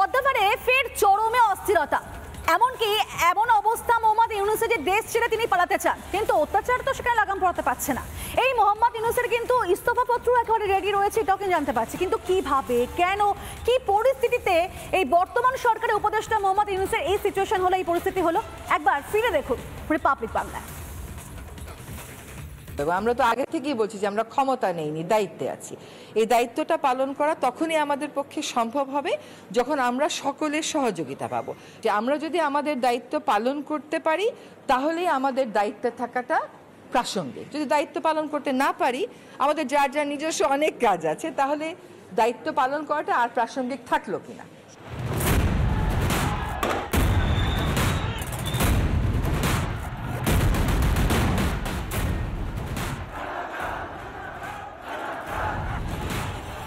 পদ্মাপাড়ে ফের চরমে অস্থিরতা। এমনকি এমন অবস্থা মোহাম্মদ ইউনূসের যে দেশ ছেড়ে তিনি পালাতে চান, কিন্তু অত্যাচার তো সেখানে লাগাম পড়াতে পারছে না। এই মোহাম্মদ ইউনূসের কিন্তু ইস্তফাপত্র একেবারে রেডি রয়েছে, এটাও কিন্তু জানতে পারছি। কিন্তু কিভাবে, কেন, কি পরিস্থিতিতে এই বর্তমান সরকারের উপদেষ্টা মোহাম্মদ ইউনূসের এই সিচুয়েশন হলো, এই পরিস্থিতি হলো, একবার ফিরে দেখুন রিপাবলিক বাংলায়। আমরা তো আগে থেকেই বলছি যে আমরা ক্ষমতা নেইনি, দায়িত্বে আছি। এই দায়িত্বটা পালন করা তখনই আমাদের পক্ষে সম্ভব হবে যখন আমরা সকলের সহযোগিতা পাবো। যে আমরা যদি আমাদের দায়িত্ব পালন করতে পারি তাহলেই আমাদের দায়িত্বে থাকাটা প্রাসঙ্গিক। যদি দায়িত্ব পালন করতে না পারি, আমাদের যার যার নিজস্ব অনেক কাজ আছে, তাহলে দায়িত্ব পালন করাটা আর প্রাসঙ্গিক থাকলো কিনা।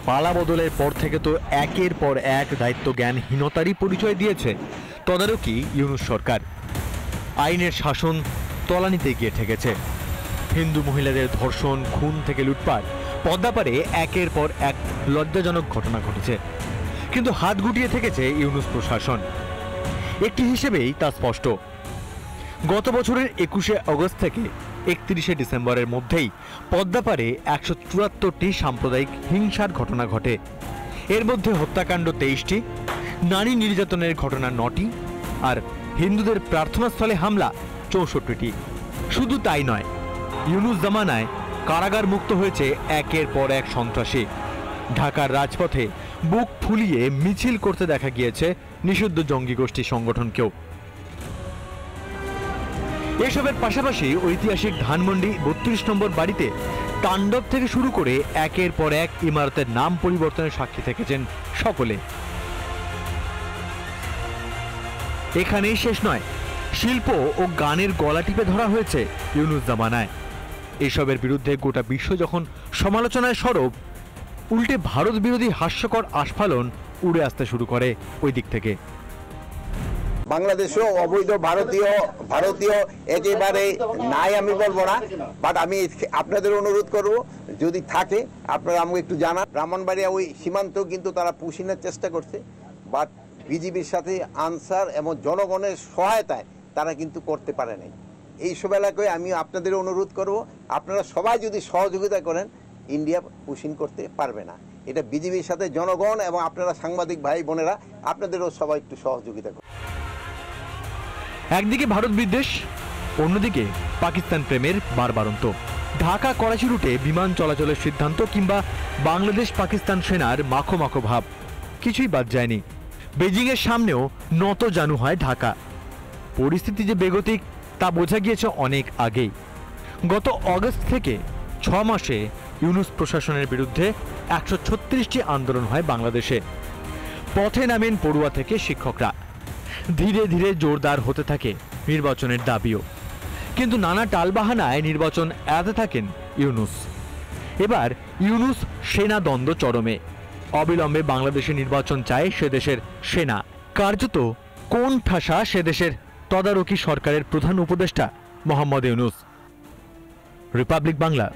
পালা বদলের পর থেকে তো একের পর এক দায়িত্ব জ্ঞানহীনতারই পরিচয় দিয়েছে তদারকি ইউনূস সরকার। আইনের শাসন তলানিতে গিয়ে ঠেকেছে। হিন্দু মহিলাদের ধর্ষণ, খুন থেকে লুটপাট, পদ্মাপাড়ে একের পর এক লজ্জাজনক ঘটনা ঘটেছে। কিন্তু হাত গুটিয়ে থেকেছে ইউনূস প্রশাসন। একটি হিসেবেই তা স্পষ্ট। গত বছরের 21শে অগস্ট থেকে 31শে ডিসেম্বরের মধ্যেই পদ্মাপাড়ে 174টি সাম্প্রদায়িক হিংসার ঘটনা ঘটে। এর মধ্যে হত্যাকাণ্ড 23টি, নারী নির্যাতনের ঘটনা 9টি, আর হিন্দুদের প্রার্থনাস্থলে হামলা 64টি। শুধু তাই নয়, ইউনূস জামানায় কারাগার মুক্ত হয়েছে একের পর এক সন্ত্রাসী। ঢাকার রাজপথে বুক ফুলিয়ে মিছিল করতে দেখা গিয়েছে নিষিদ্ধ জঙ্গি গোষ্ঠী সংগঠনকেও। এসবের পাশাপাশি ঐতিহাসিক ধানমন্ডি 32 নম্বর বাড়িতে তাণ্ডব থেকে শুরু করে একের পর এক ইমারতের নাম পরিবর্তনের সাক্ষী থেকেছেন সকলে। এখানেই শেষ নয়, শিল্প ও গানের গলা টিপে ধরা হয়েছে ইউনূস জামানায়। এসবের বিরুদ্ধে গোটা বিশ্ব যখন সমালোচনায় সরব, উল্টে ভারত বিরোধী হাস্যকর আস্ফালন উড়ে আসতে শুরু করে ওই দিক থেকে। বাংলাদেশেও অবৈধ ভারতীয় একেবারে নাই আমি বলবো না, বাট আমি আপনাদের অনুরোধ করব যদি থাকে আপনারা আমাকে একটু জানান। ব্রাহ্মণবাড়িয়া ওই সীমান্ত কিন্তু তারা পুষিনের চেষ্টা করছে, বাট বিজিবির সাথে আনসার এবং জনগণের সহায়তায় তারা কিন্তু করতে পারে নাই। এইসব এলাকায় আমি আপনাদের অনুরোধ করব, আপনারা সবাই যদি সহযোগিতা করেন, ইন্ডিয়া পুষিন করতে পারবে না। এটা বিজিবির সাথে জনগণ এবং আপনারা সাংবাদিক ভাই বোনেরা আপনাদেরও সবাই একটু সহযোগিতা করুন। একদিকে ভারত বিদ্বেষ, অন্যদিকে পাকিস্তান প্রেমের বারবারন্ত। ঢাকা করাচি রুটে বিমান চলাচলের সিদ্ধান্ত কিংবা বাংলাদেশ পাকিস্তান সেনার মাখো মাখো ভাব কিছুই বাদ যায়নি। বেজিংয়ের সামনেও নত জানু হয় ঢাকা। পরিস্থিতি যে বেগতিক তা বোঝা গিয়েছে অনেক আগেই। গত অগস্ট থেকে 6 মাসে ইউনূস প্রশাসনের বিরুদ্ধে 136টি আন্দোলন হয় বাংলাদেশে। পথে নামেন পড়ুয়া থেকে শিক্ষকরা। ধীরে ধীরে জোরদার হতে থাকে নির্বাচনের দাবিও। কিন্তু নানা টালবাহানায় নির্বাচন এড়াতে থাকেন ইউনূস। এবার ইউনূস সেনা দ্বন্দ্ব চরমে। অবিলম্বে বাংলাদেশে নির্বাচন চায় সে দেশের সেনা। কার্যত কোন ঠাসা সে দেশের তদারকি সরকারের প্রধান উপদেষ্টা মোহাম্মদ ইউনূস। রিপাবলিক বাংলা।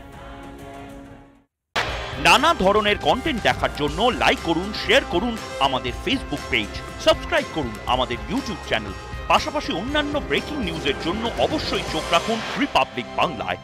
নানা ধরনের কন্টেন্ট দেখার জন্য লাইক করুন, শেয়ার করুন আমাদের ফেসবুক পেজ, সাবস্ক্রাইব করুন আমাদের ইউটিউব চ্যানেল। পাশাপাশি অন্যান্য ব্রেকিং নিউজের জন্য অবশ্যই চোখ রাখুন রিপাবলিক বাংলায়।